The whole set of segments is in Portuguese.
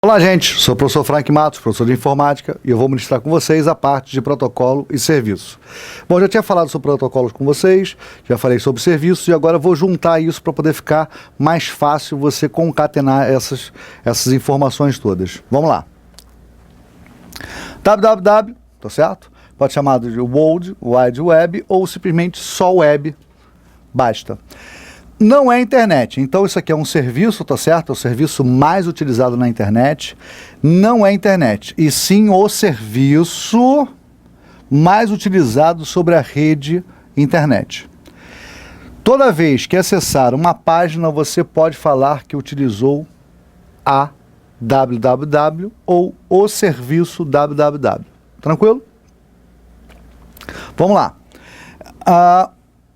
Olá, gente. Sou o professor Frank Matos, professor de informática, e eu vou ministrar com vocês a parte de protocolo e serviço. Bom, já tinha falado sobre protocolos com vocês, já falei sobre serviços, e agora eu vou juntar isso para poder ficar mais fácil você concatenar essas informações todas. Vamos lá. www, tá certo? Pode chamar de World Wide Web ou simplesmente só web, basta. Não é internet, então isso aqui é um serviço, tá certo? É o serviço mais utilizado na internet. Não é internet, e sim o serviço mais utilizado sobre a rede internet. Toda vez que acessar uma página, você pode falar que utilizou a www ou o serviço www. Tranquilo? Vamos lá.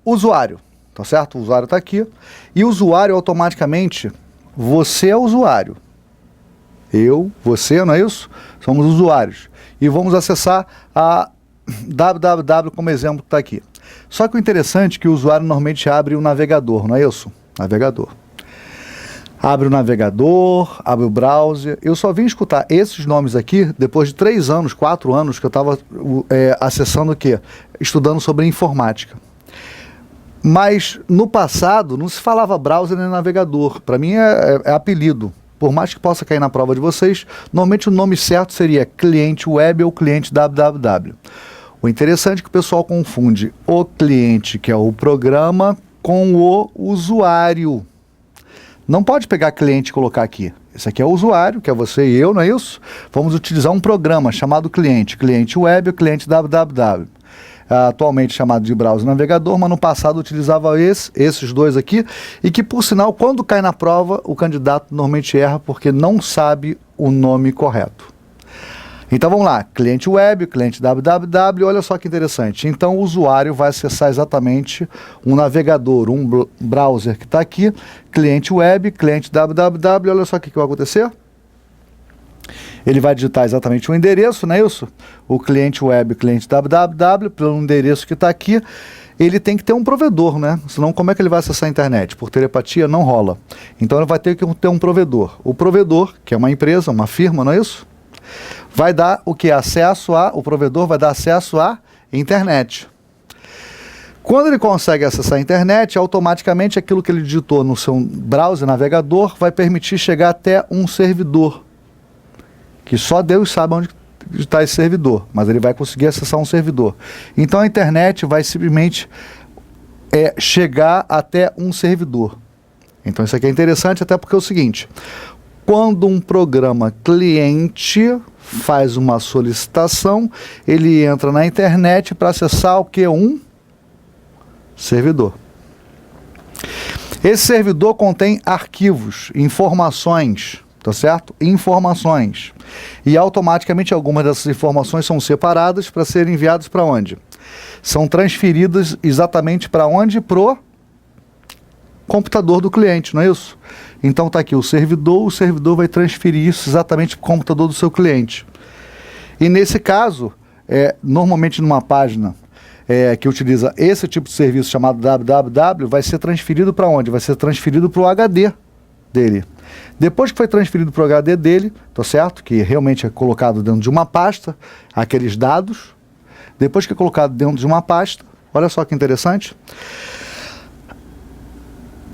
Usuário. Tá certo? O usuário está aqui. E o usuário, automaticamente, você é usuário. Eu, você, não é isso? Somos usuários. E vamos acessar a www como exemplo que está aqui. Só que o interessante é que o usuário normalmente abre o navegador, não é isso? Navegador. Abre o navegador, abre o browser. Eu só vim escutar esses nomes aqui depois de 3 anos, 4 anos que eu estava acessando o quê? Estudando sobre informática. Mas no passado não se falava browser nem navegador. Para mim é apelido. Por mais que possa cair na prova de vocês, normalmente o nome certo seria cliente web ou cliente www. O interessante é que o pessoal confunde o cliente, que é o programa, com o usuário. Não pode pegar cliente e colocar aqui. Esse aqui é o usuário, que é você e eu, não é isso? Vamos utilizar um programa chamado cliente. Cliente web ou cliente www. Atualmente chamado de browser navegador, mas no passado utilizava esses dois aqui, e que, por sinal, quando cai na prova, o candidato normalmente erra porque não sabe o nome correto. Então vamos lá, cliente web, cliente www, olha só que interessante. Então o usuário vai acessar exatamente um navegador, um browser que está aqui, cliente web, cliente www, olha só o que vai acontecer. Ele vai digitar exatamente o endereço, não é isso? O cliente web, cliente www, pelo endereço que está aqui, ele tem que ter um provedor, né? Senão como é que ele vai acessar a internet? Por telepatia não rola. Então ele vai ter que ter um provedor. O provedor, que é uma empresa, uma firma, não é isso? Vai dar o que? O provedor vai dar acesso à internet. Quando ele consegue acessar a internet, automaticamente aquilo que ele digitou no seu browser, navegador, vai permitir chegar até um servidor. Que só Deus sabe onde está esse servidor, mas ele vai conseguir acessar um servidor. Então a internet vai simplesmente chegar até um servidor. Então isso aqui é interessante até porque é o seguinte, quando um programa cliente faz uma solicitação, ele entra na internet para acessar o que? Um servidor. Esse servidor contém arquivos, informações, tá certo? Informações. E automaticamente algumas dessas informações são separadas para serem enviadas para onde? São transferidas exatamente para onde? Pro computador do cliente, não é isso? Então está aqui o servidor vai transferir isso exatamente para o computador do seu cliente. E nesse caso, normalmente numa página que utiliza esse tipo de serviço chamado www, vai ser transferido para onde? Vai ser transferido para o HD dele. Depois que foi transferido para o HD dele, tá certo? Que realmente é colocado dentro de uma pasta, aqueles dados. Depois que é colocado dentro de uma pasta, olha só que interessante.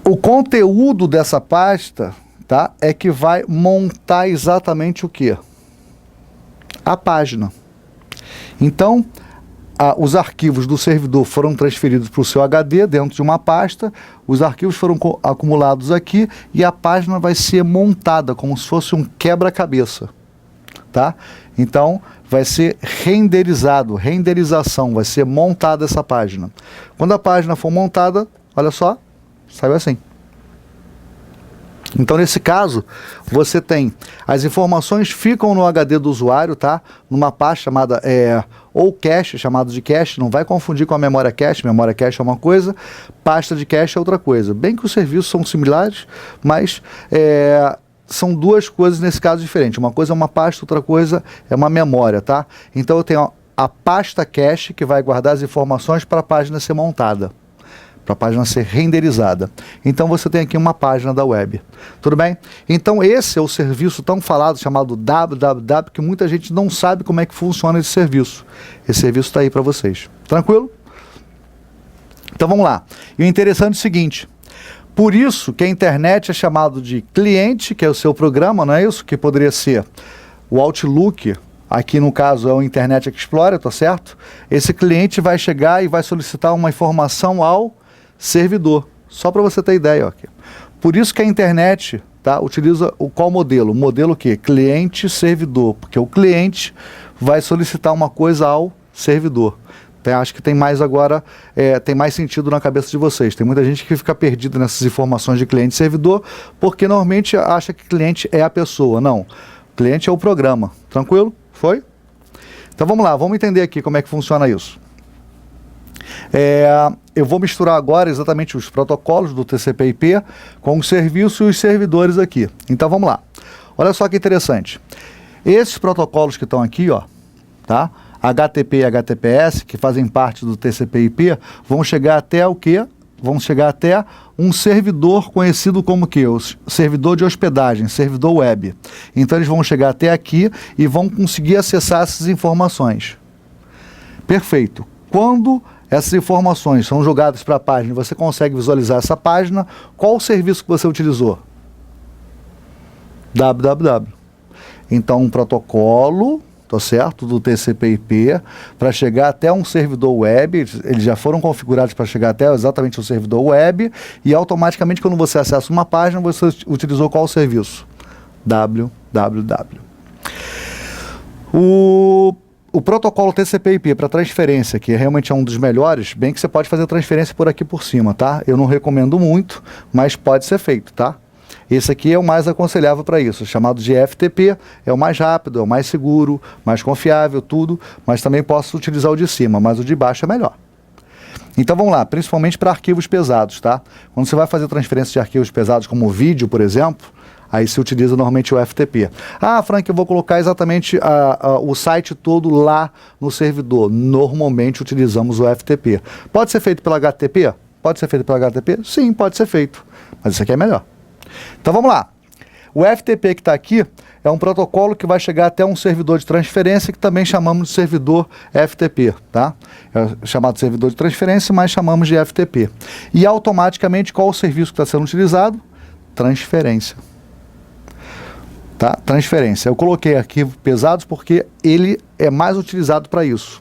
O conteúdo dessa pasta, tá? É que vai montar exatamente o quê? A página. Então, os arquivos do servidor foram transferidos para o seu HD dentro de uma pasta, os arquivos foram acumulados aqui e a página vai ser montada como se fosse um quebra-cabeça, tá? Então, vai ser renderização, vai ser montada essa página. Quando a página for montada, olha só, saiu assim. Então, nesse caso, você tem as informações ficam no HD do usuário, tá? Numa pasta chamada ou cache, chamado de cache, não vai confundir com a memória cache é uma coisa, pasta de cache é outra coisa. Bem que os serviços são similares, mas são duas coisas nesse caso diferentes. Uma coisa é uma pasta, outra coisa é uma memória, tá? Então eu tenho a pasta cache que vai guardar as informações para a página ser montada. para a página ser renderizada. Então você tem aqui uma página da web. Tudo bem? Então esse é o serviço tão falado, chamado www, que muita gente não sabe como é que funciona esse serviço. Esse serviço está aí para vocês. Tranquilo? Então vamos lá. E o interessante é o seguinte: por isso que a internet é chamado de cliente, que é o seu programa, não é isso? Que poderia ser o Outlook. Aqui no caso é o Internet Explorer, tá certo? Esse cliente vai chegar e vai solicitar uma informação ao servidor. Só para você ter ideia, ó, aqui. Por isso que a internet, tá, utiliza qual modelo? O modelo o quê? Cliente-servidor, porque o cliente vai solicitar uma coisa ao servidor. Então, acho que tem mais agora, tem mais sentido na cabeça de vocês. Tem muita gente que fica perdida nessas informações de cliente e servidor, porque normalmente acha que cliente é a pessoa. Não, cliente é o programa. Tranquilo? Foi? Então vamos lá, vamos entender aqui como é que funciona isso. Eu vou misturar agora exatamente os protocolos do TCP/IP com os serviços e os servidores aqui. Então vamos lá. Olha só que interessante. Esses protocolos que estão aqui, ó, tá? HTTP e HTTPS, que fazem parte do TCP/IP, vão chegar até o quê? Vão chegar até um servidor conhecido como que? O servidor de hospedagem, servidor web. Então eles vão chegar até aqui e vão conseguir acessar essas informações. Perfeito. Quando essas informações são jogadas para a página e você consegue visualizar essa página, qual o serviço que você utilizou? www. Então um protocolo, tá certo, do TCP/IP, para chegar até um servidor web, eles já foram configurados para chegar até exatamente o servidor web, e automaticamente quando você acessa uma página, você utilizou qual serviço? www. O protocolo TCP/IP para transferência, que realmente é um dos melhores, bem que você pode fazer transferência por aqui por cima, tá? Eu não recomendo muito, mas pode ser feito, tá? Esse aqui é o mais aconselhável para isso, chamado de FTP, é o mais rápido, é o mais seguro, mais confiável, tudo, mas também posso utilizar o de cima, mas o de baixo é melhor. Então vamos lá, principalmente para arquivos pesados, tá? Quando você vai fazer transferência de arquivos pesados, como vídeo, por exemplo, aí se utiliza normalmente o FTP. Ah, Frank, eu vou colocar exatamente o site todo lá no servidor. Normalmente utilizamos o FTP. Pode ser feito pela HTTP? Pode ser feito pela HTTP? Sim, pode ser feito, mas isso aqui é melhor. Então vamos lá. O FTP que está aqui é um protocolo que vai chegar até um servidor de transferência que também chamamos de servidor FTP, tá? É chamado de servidor de transferência, mas chamamos de FTP. E automaticamente qual o serviço que está sendo utilizado? Transferência. Tá? Transferência. Eu coloquei arquivos pesados porque ele é mais utilizado para isso.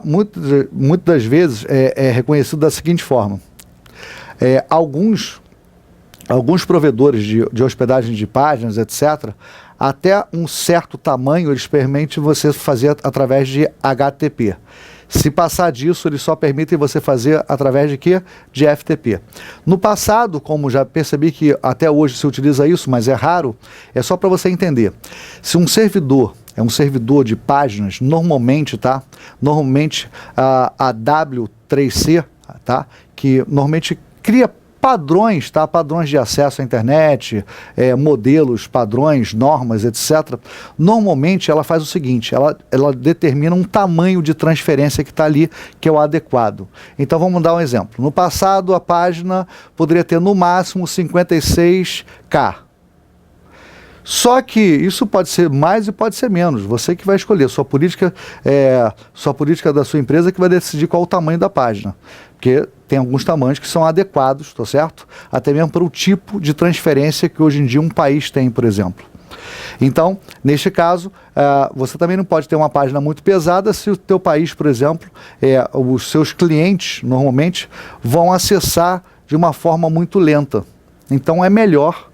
Muitas das vezes é reconhecido da seguinte forma. Alguns provedores de hospedagem de páginas, etc., até um certo tamanho eles permitem você fazer através de HTTP. Se passar disso, eles só permitem você fazer através de quê? De FTP. No passado, como já percebi que até hoje se utiliza isso, mas é raro, é só para você entender. Se um servidor é um servidor de páginas, normalmente, tá? Normalmente a W3C, tá? Que normalmente cria padrões, tá? Padrões de acesso à internet, modelos, padrões, normas, etc. Normalmente ela faz o seguinte, ela determina um tamanho de transferência que está ali, que é o adequado. Então vamos dar um exemplo. No passado a página poderia ter no máximo 56K. Só que isso pode ser mais e pode ser menos. Você que vai escolher. Sua política da sua empresa que vai decidir qual o tamanho da página. Porque tem alguns tamanhos que são adequados, tá certo? Até mesmo para o tipo de transferência que hoje em dia um país tem, por exemplo. Então, neste caso, você também não pode ter uma página muito pesada se o teu país, por exemplo, os seus clientes, normalmente, vão acessar de uma forma muito lenta. Então, é melhor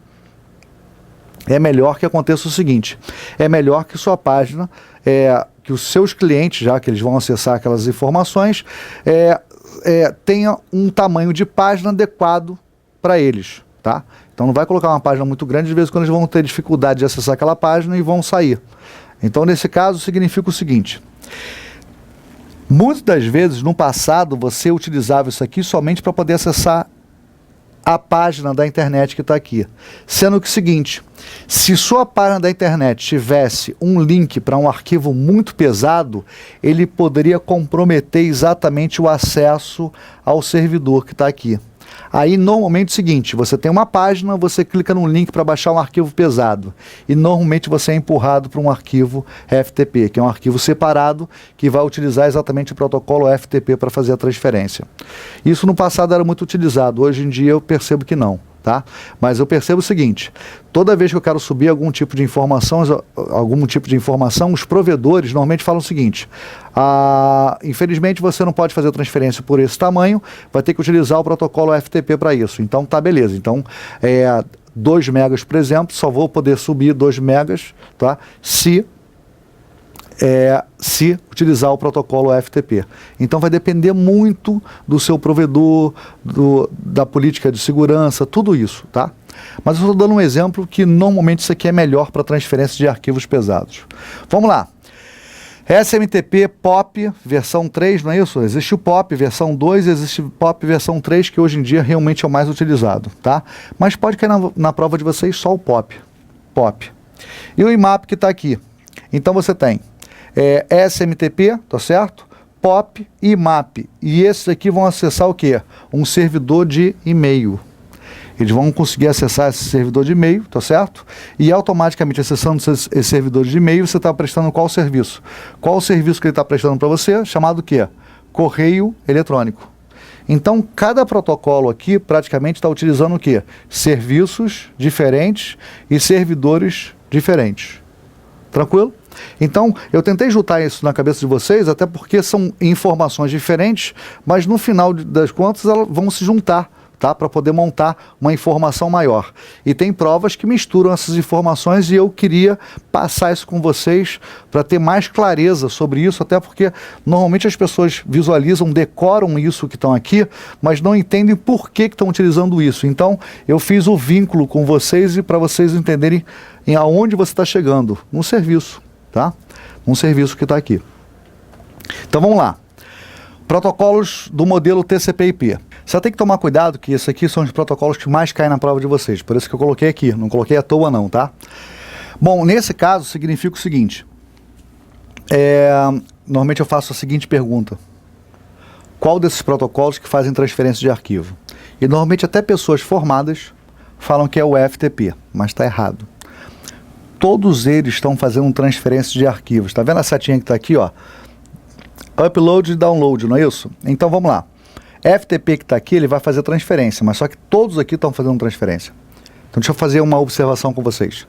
que aconteça o seguinte, é melhor que sua página, que os seus clientes, já que eles vão acessar aquelas informações, tenha um tamanho de página adequado para eles, tá? Então não vai colocar uma página muito grande, de vez em quando eles vão ter dificuldade de acessar aquela página e vão sair. Então nesse caso significa o seguinte, muitas das vezes no passado você utilizava isso aqui somente para poder acessar a página da internet que está aqui. Sendo que o seguinte, se sua página da internet tivesse um link para um arquivo muito pesado, ele poderia comprometer exatamente o acesso ao servidor que está aqui. Aí, normalmente é o seguinte, você tem uma página, você clica no link para baixar um arquivo pesado. E normalmente você é empurrado para um arquivo FTP, que é um arquivo separado, que vai utilizar exatamente o protocolo FTP para fazer a transferência. Isso no passado era muito utilizado, hoje em dia eu percebo que não. Tá? Mas eu percebo o seguinte, toda vez que eu quero subir algum tipo de informação, os provedores normalmente falam o seguinte, infelizmente você não pode fazer transferência por esse tamanho, vai ter que utilizar o protocolo FTP para isso. Então tá beleza, então 2 megas, por exemplo, só vou poder subir 2 megas, tá? Se utilizar o protocolo FTP. Então vai depender muito do seu provedor, da política de segurança, tudo isso, tá? Mas eu estou dando um exemplo que normalmente isso aqui é melhor para transferência de arquivos pesados. Vamos lá. SMTP POP versão 3, não é isso? Existe o POP versão 2, existe o POP versão 3, que hoje em dia realmente é o mais utilizado, tá? Mas pode cair na prova de vocês só o POP. E o IMAP que está aqui. Então você tem SMTP, tá certo? POP e IMAP. E esses aqui vão acessar o quê? Um servidor de e-mail. Eles vão conseguir acessar esse servidor de e-mail, tá certo? E automaticamente acessando esse servidor de e-mail, você está prestando qual serviço? Qual o serviço que ele está prestando para você? Chamado o quê? Correio eletrônico. Então, cada protocolo aqui praticamente está utilizando o quê? Serviços diferentes e servidores diferentes. Tranquilo? Então, eu tentei juntar isso na cabeça de vocês, até porque são informações diferentes, mas no final das contas elas vão se juntar, tá? Para poder montar uma informação maior. E tem provas que misturam essas informações e eu queria passar isso com vocês para ter mais clareza sobre isso, até porque normalmente as pessoas visualizam, decoram isso que estão aqui, mas não entendem por que estão utilizando isso. Então, eu fiz o vínculo com vocês e para vocês entenderem aonde você está chegando, no serviço. Tá? Um serviço que está aqui. Então vamos lá. Protocolos do modelo TCP/IP. Você tem que tomar cuidado que esses aqui são os protocolos que mais caem na prova de vocês. Por isso que eu coloquei aqui. Não coloquei à toa não, tá? Bom, nesse caso significa o seguinte. Normalmente eu faço a seguinte pergunta. Qual desses protocolos que fazem transferência de arquivo? E normalmente até pessoas formadas falam que é o FTP, mas está errado. Todos eles estão fazendo transferência de arquivos. Está vendo a setinha que está aqui, ó? Upload e download, não é isso? Então vamos lá. FTP que está aqui, ele vai fazer transferência, mas só que todos aqui estão fazendo transferência. Então deixa eu fazer uma observação com vocês.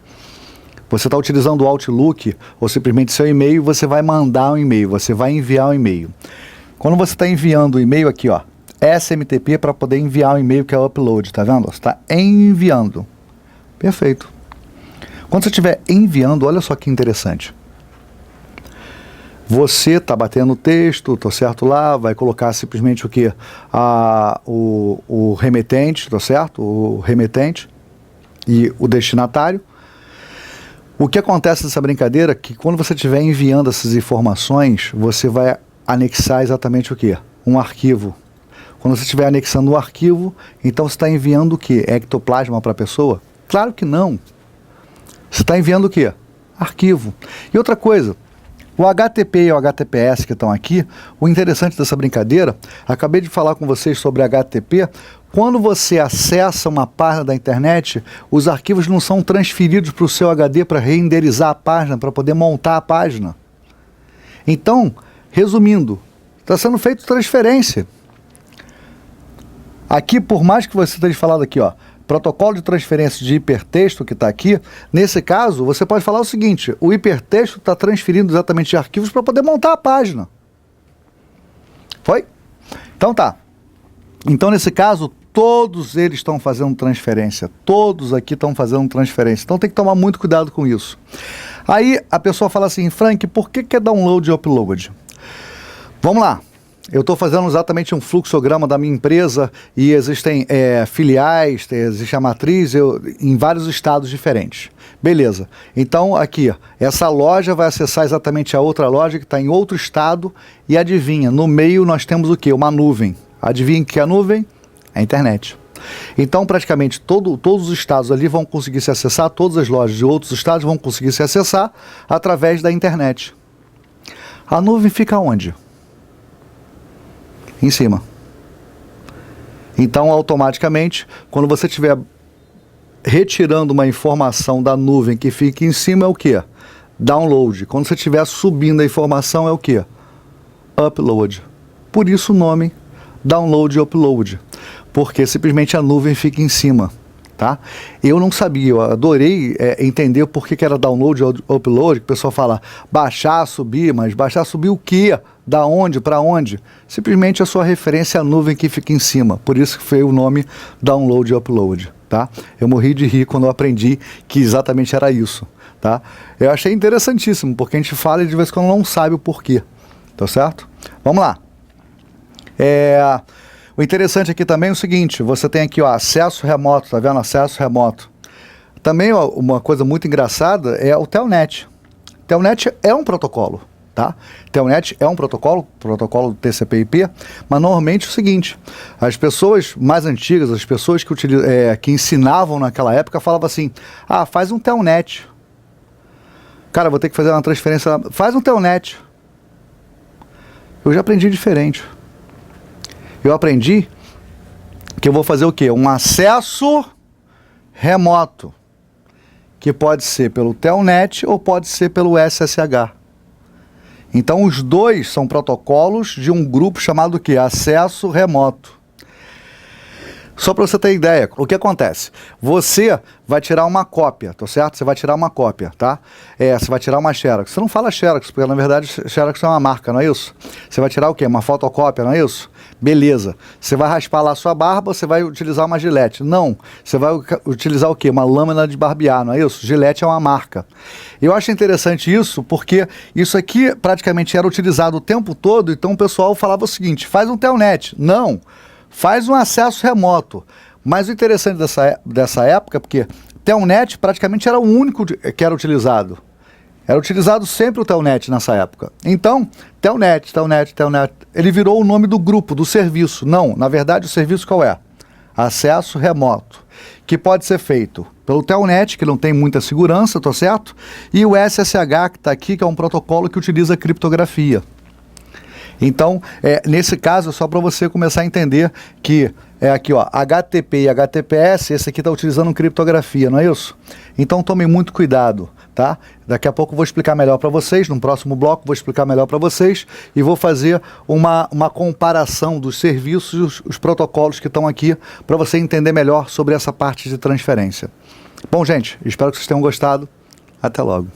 Você está utilizando o Outlook ou simplesmente seu e-mail, você vai mandar um e-mail, você vai enviar um e-mail. Quando você está enviando o e-mail aqui, ó, SMTP para poder enviar um e-mail que é o upload, tá vendo? Você está enviando. Perfeito. Quando você estiver enviando, olha só que interessante. Você está batendo o texto, tá certo lá, vai colocar simplesmente o quê? O remetente, tá certo? O remetente e o destinatário. O que acontece nessa brincadeira é que quando você estiver enviando essas informações, você vai anexar exatamente o quê? Um arquivo. Quando você estiver anexando um arquivo, então você está enviando o quê? Ectoplasma para a pessoa? Claro que não. Você está enviando o quê? Arquivo. E outra coisa, o HTTP e o HTTPS que estão aqui, o interessante dessa brincadeira, acabei de falar com vocês sobre HTTP, quando você acessa uma página da internet, os arquivos não são transferidos para o seu HD para renderizar a página, para poder montar a página. Então, resumindo, está sendo feita transferência. Aqui, por mais que você tenha falado aqui, ó, protocolo de transferência de hipertexto que está aqui, nesse caso, você pode falar o seguinte, o hipertexto está transferindo exatamente arquivos para poder montar a página. Foi? Então tá. Então, nesse caso, todos eles estão fazendo transferência. Todos aqui estão fazendo transferência. Então tem que tomar muito cuidado com isso. Aí a pessoa fala assim, Frank, por que é download e upload? Vamos lá. Eu estou fazendo exatamente um fluxograma da minha empresa e existem filiais, existe a matriz em vários estados diferentes. Beleza. Então aqui, essa loja vai acessar exatamente a outra loja que está em outro estado e adivinha, no meio nós temos o quê? Uma nuvem. Adivinha que é a nuvem? A internet. Então, praticamente, todos os estados ali vão conseguir se acessar, todas as lojas de outros estados vão conseguir se acessar através da internet. A nuvem fica onde? Em cima. Então, automaticamente, quando você estiver retirando uma informação da nuvem que fica em cima, é o quê? Download. Quando você estiver subindo a informação, é o quê? Upload. Por isso o nome download e upload. Porque simplesmente a nuvem fica em cima. Tá? Eu não sabia, eu adorei entender por que era download e upload, que o pessoal fala baixar, subir, mas baixar, subir o quê? Da onde, para onde? Simplesmente a sua referência à nuvem que fica em cima, por isso que foi o nome download e upload, tá? Eu morri de rir quando eu aprendi que exatamente era isso, tá? Eu achei interessantíssimo, porque a gente fala e de vez em quando não sabe o porquê, tá certo? Vamos lá. O interessante aqui também é o seguinte, você tem aqui, ó, acesso remoto, tá vendo? Acesso remoto. Também, ó, uma coisa muito engraçada é o Telnet. Telnet é um protocolo, tá? Telnet é um protocolo do TCP/IP, mas normalmente é o seguinte, as pessoas mais antigas, as pessoas que ensinavam naquela época, falavam assim, ah, faz um Telnet. Cara, vou ter que fazer uma transferência, faz um Telnet. Eu já aprendi diferente. Eu aprendi que eu vou fazer o quê? Um acesso remoto, que pode ser pelo Telnet ou pode ser pelo SSH. Então os dois são protocolos de um grupo chamado o quê? Acesso remoto. Só para você ter ideia, o que acontece? Você vai tirar uma cópia, tá certo? Você vai tirar uma cópia, tá? Você vai tirar uma Xerox. Você não fala Xerox, porque na verdade Xerox é uma marca, não é isso? Você vai tirar o quê? Uma fotocópia, não é isso? Beleza. Você vai raspar lá a sua barba, você vai utilizar uma Gillette. Não. Você vai utilizar o quê? Uma lâmina de barbear, não é isso? Gillette é uma marca. Eu acho interessante isso, porque isso aqui praticamente era utilizado o tempo todo, então o pessoal falava o seguinte, faz um Telnet. Não. Faz um acesso remoto. Mas o interessante dessa época, porque Telnet praticamente era o único que era utilizado. Era utilizado sempre o Telnet nessa época. Então, Telnet, ele virou o nome do grupo, do serviço. Não, na verdade o serviço qual é? Acesso remoto, que pode ser feito pelo Telnet, que não tem muita segurança, tá certo? E o SSH, que está aqui, que é um protocolo que utiliza criptografia. Então, nesse caso, é só para você começar a entender que aqui, ó, HTTP e HTTPS, esse aqui está utilizando criptografia, não é isso? Então, tomem muito cuidado, tá? Daqui a pouco eu vou explicar melhor para vocês, no próximo bloco vou explicar melhor para vocês e vou fazer uma comparação dos serviços e os protocolos que estão aqui para você entender melhor sobre essa parte de transferência. Bom, gente, espero que vocês tenham gostado. Até logo.